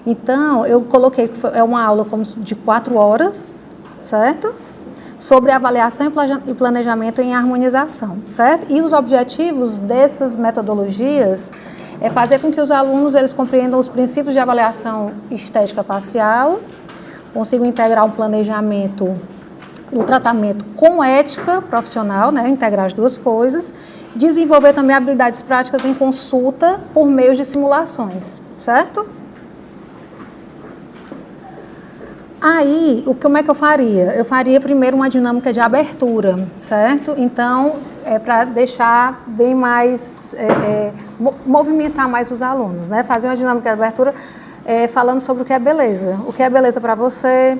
Então, eu coloquei que é uma aula de 4 horas, certo? Sobre avaliação e planejamento em harmonização, certo? E os objetivos dessas metodologias é fazer com que os alunos eles compreendam os princípios de avaliação estética facial, consigam integrar um planejamento do tratamento com ética profissional, né? Integrar as duas coisas, desenvolver também habilidades práticas em consulta por meio de simulações, certo? Aí, como é que eu faria? Eu faria primeiro uma dinâmica de abertura, certo? Então, é para deixar bem mais, movimentar mais os alunos, né? Fazer uma dinâmica de abertura falando sobre o que é beleza para você,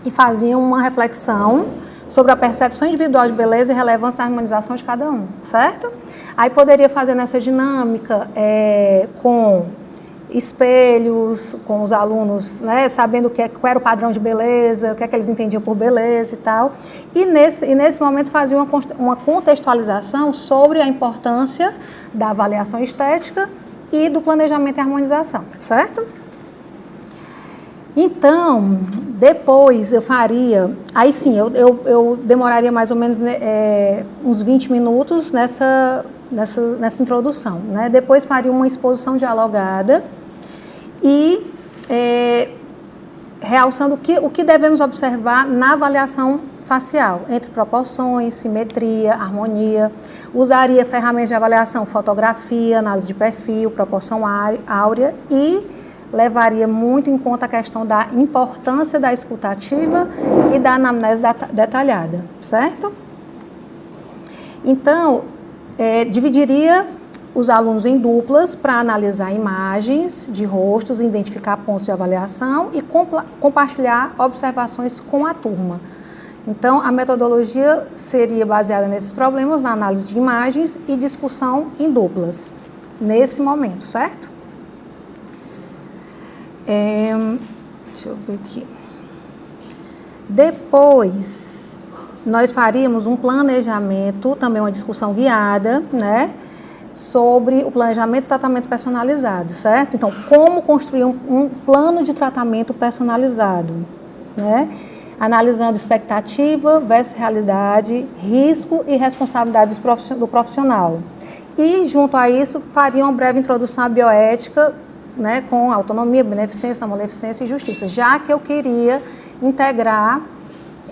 e fazia uma reflexão sobre a percepção individual de beleza e relevância da harmonização de cada um, certo? Aí poderia fazer nessa dinâmica com espelhos, com os alunos, né, sabendo qual era o padrão de beleza, o que é que eles entendiam por beleza e tal. E nesse momento fazia uma contextualização sobre a importância da avaliação estética e do planejamento e harmonização, certo? Então, depois eu faria, aí sim, eu demoraria mais ou menos uns 20 minutos nessa introdução, né? Depois faria uma exposição dialogada e realçando o que devemos observar na avaliação facial, entre proporções, simetria, harmonia. Usaria ferramentas de avaliação, fotografia, análise de perfil, proporção áurea e levaria muito em conta a questão da importância da escutativa e da anamnese detalhada, certo? Então, dividiria os alunos em duplas para analisar imagens de rostos, identificar pontos de avaliação e compartilhar observações com a turma. Então, a metodologia seria baseada nesses problemas, na análise de imagens e discussão em duplas, nesse momento, certo? Deixa eu ver aqui. Depois, nós faríamos um planejamento, também uma discussão guiada, né? Sobre o planejamento e tratamento personalizado, certo? Então, como construir um plano de tratamento personalizado, né? Analisando expectativa versus realidade, risco e responsabilidade do profissional. E, junto a isso, faria uma breve introdução à bioética, né, com autonomia, beneficência, não maleficência e justiça, já que eu queria integrar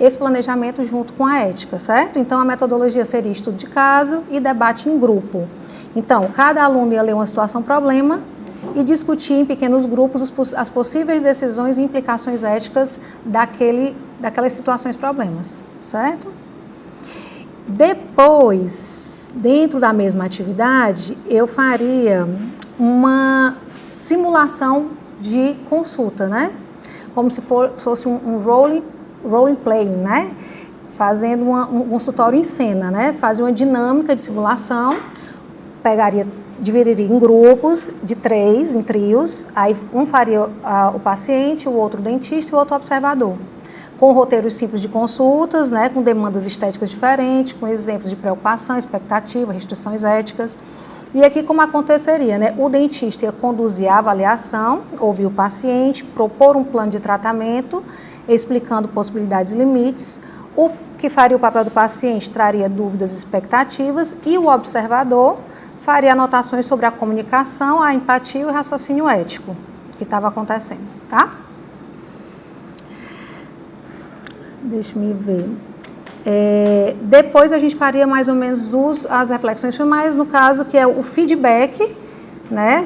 esse planejamento junto com a ética, certo? Então, a metodologia seria estudo de caso e debate em grupo. Então, cada aluno ia ler uma situação-problema e discutir em pequenos grupos as possíveis decisões e implicações éticas daquelas situações-problemas, certo? Depois, dentro da mesma atividade, eu faria uma simulação de consulta, né? Como se fosse um role playing, né? Fazendo um consultório em cena, né? Fazia uma dinâmica de simulação, dividiria em grupos de 3, em trios, aí um faria o paciente, o outro o dentista e o outro o observador, com roteiros simples de consultas, né? Com demandas estéticas diferentes, com exemplos de preocupação, expectativa, restrições éticas. E aqui como aconteceria, né? O dentista ia conduzir a avaliação, ouvir o paciente, propor um plano de tratamento, explicando possibilidades e limites. O que faria o papel do paciente traria dúvidas e expectativas e o observador faria anotações sobre a comunicação, a empatia e o raciocínio ético que estava acontecendo, tá? Deixa-me ver. Depois a gente faria mais ou menos as reflexões finais, no caso que é o feedback, né?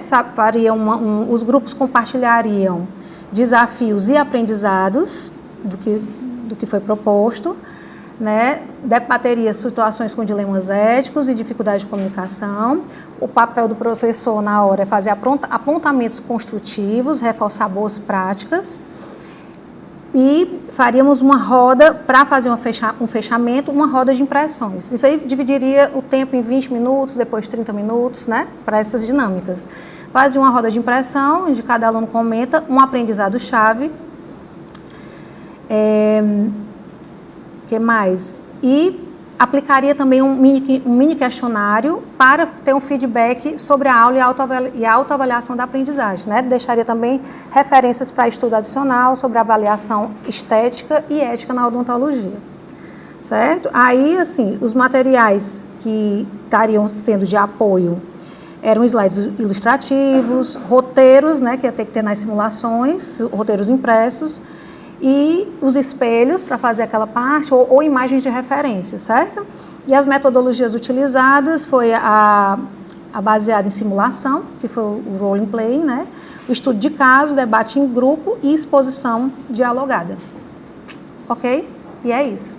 Os grupos compartilhariam desafios e aprendizados do que foi proposto, né? Debateria situações com dilemas éticos e dificuldade de comunicação. O papel do professor na hora é fazer apontamentos construtivos, reforçar boas práticas. E faríamos uma roda, para fazer um fechamento, uma roda de impressões. Isso aí dividiria o tempo em 20 minutos, depois 30 minutos, né, para essas dinâmicas. Fazia uma roda de impressão, onde cada aluno comenta um aprendizado-chave. Que mais? E aplicaria também um mini questionário para ter um feedback sobre a aula e a autoavaliação da aprendizagem, né? Deixaria também referências para estudo adicional sobre avaliação estética e ética na odontologia, certo? Aí, assim, os materiais que estariam sendo de apoio eram slides ilustrativos, roteiros, né, que ia ter que ter nas simulações, roteiros impressos, e os espelhos para fazer aquela parte, ou imagens de referência, certo? E as metodologias utilizadas foi a baseada em simulação, que foi o role play, né? O estudo de caso, debate em grupo e exposição dialogada. Ok? E é isso.